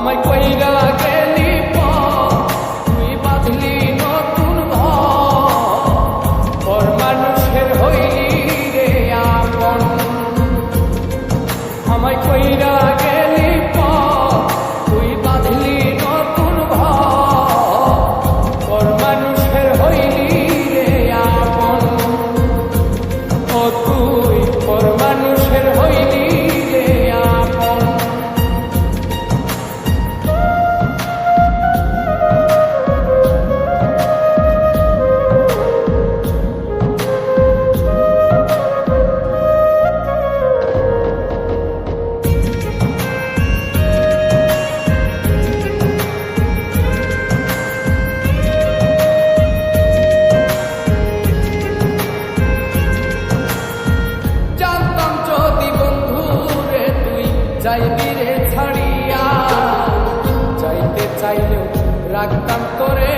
আমায় কইরা গেলি তুই বাঁধলি নতুন ঘর মানুষের হইলি রে আপন। আমায় কইরা গেলি তুই বাঁধলি নতুন ঘর মানুষের হইলি রে আপন। ও তুই ঘর মানুষের হইলি রে আপন। যাইবি রে ছাড়িয়া, যাইতে চাইলেও রাখতাম তোরে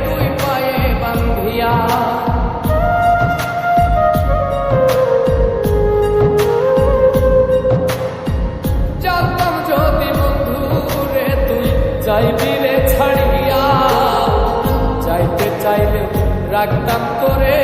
তুই পায়ে বান্ধিয়া। জানতাম যদি বন্ধু রে তুই যাইবি রে ছাড়িয়া, যাইতে চাইলেও রাখতাম তোরে